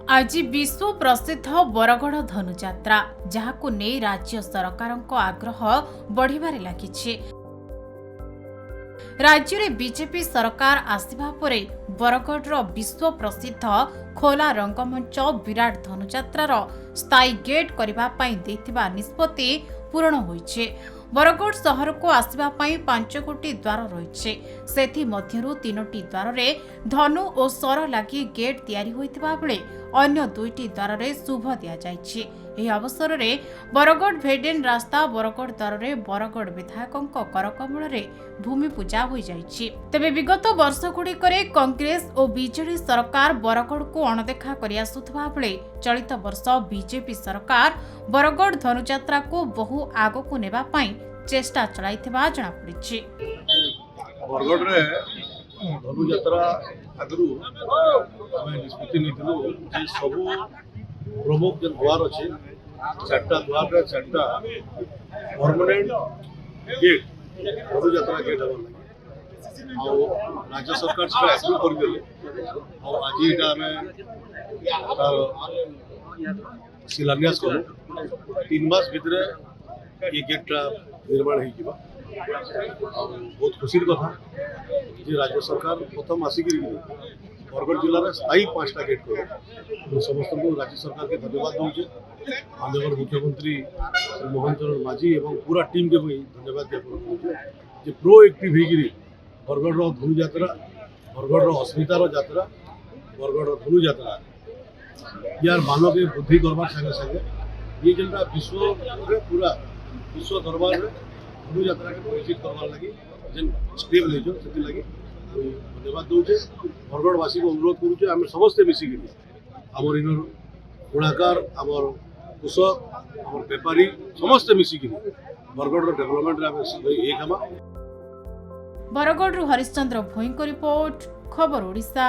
आज विश्व प्रसिद्ध बरगढ़ धनुଯାत्रा जहाकु नहीं राज्य सरकारक आग्रह बढ़िबारे लागिछि। राज्य में बीजेपी सरकार आसिबा परे बरगढ़ विश्व प्रसिद्ध खोला रंगमंच विराट धनुଯାत्रार स्थायी गेट करबा पई देथिबा निष्पत्ति पूर्ण होइछे। बरगढ़ सहर को आसवा 5 गोटी द्वार रही सेथि मध्यरु 3टी द्वार रे धनु और सर लगी गेट तैयारी होइतिबा बेले अन्य 2टी द्वार रे शुभ दिया जाइछि। एही अवसर रे बरगढ़ भेडेन रास्ता बरगढ़ द्वार रे बरगढ़ विधायकों करकमल रे भूमि पूजा हो जाइछि। तेबे विगत वर्ष गुड़िकरे कांग्रेस और बीजेडी सरकार बरगढ़ को अणदेखा करि आसुथबा बेले चलित वर्ष बीजेपी सरकार बरगढ़ धनुଯାत्रा को बहु आगकु नेबा पई चेष्टा चलाइथिबा जणा पड़िछि। बरगढ़ रे धनुଯାत्रा आगरू हमें निष्पत्ति निथिलु जे सबु प्रमुख जो द्वार अच्छे 4टा द्वार रे 4टा परमानेंट गेट धनुଯାत्रा गेट हवा लगे राज्य सरकार से एप्रूव कर देले और आज एटा हमें शिलान्यास करू 3 मास भितरे ये गेटा निर्माण हो बहुत खुशी कथा जे राज्य सरकार प्रथम आसिक बरगढ़ जिले में स्थायी 5टा गेट कर समस्त को राज्य सरकार के धन्यवाद दूचे। माननीय मुख्यमंत्री श्री मोहन चरण माझी और पूरा टीम के भी धन्यवाद ज्ञापन करुचे प्रोएक्टिव बरगढ़ धनुଯାत्रा बरगढ़ अस्मितार यात्रा बरगढ़ धनुଯାत्रा यार मानव के बुद्धि करवार संगे संगे ये जेनटा विश्व रे पूरा विश्व दरबार में धनुଯାत्रा के परिचित करवार लगी जेन स्टेप लेजो से लगी धन्यवाद दूचे। बरगढ़वासी को अनुरोध करुचे आम समस्ते मिसिकी आमर इन गुणाकार आमर कृषक आमर बेपारी समस्ते मिसिकी बरगढ़ डेभलपमेंट एक हमा। बरगढ़ हरिश्चंद्र भोई को रिपोर्ट खबर ओडिशा।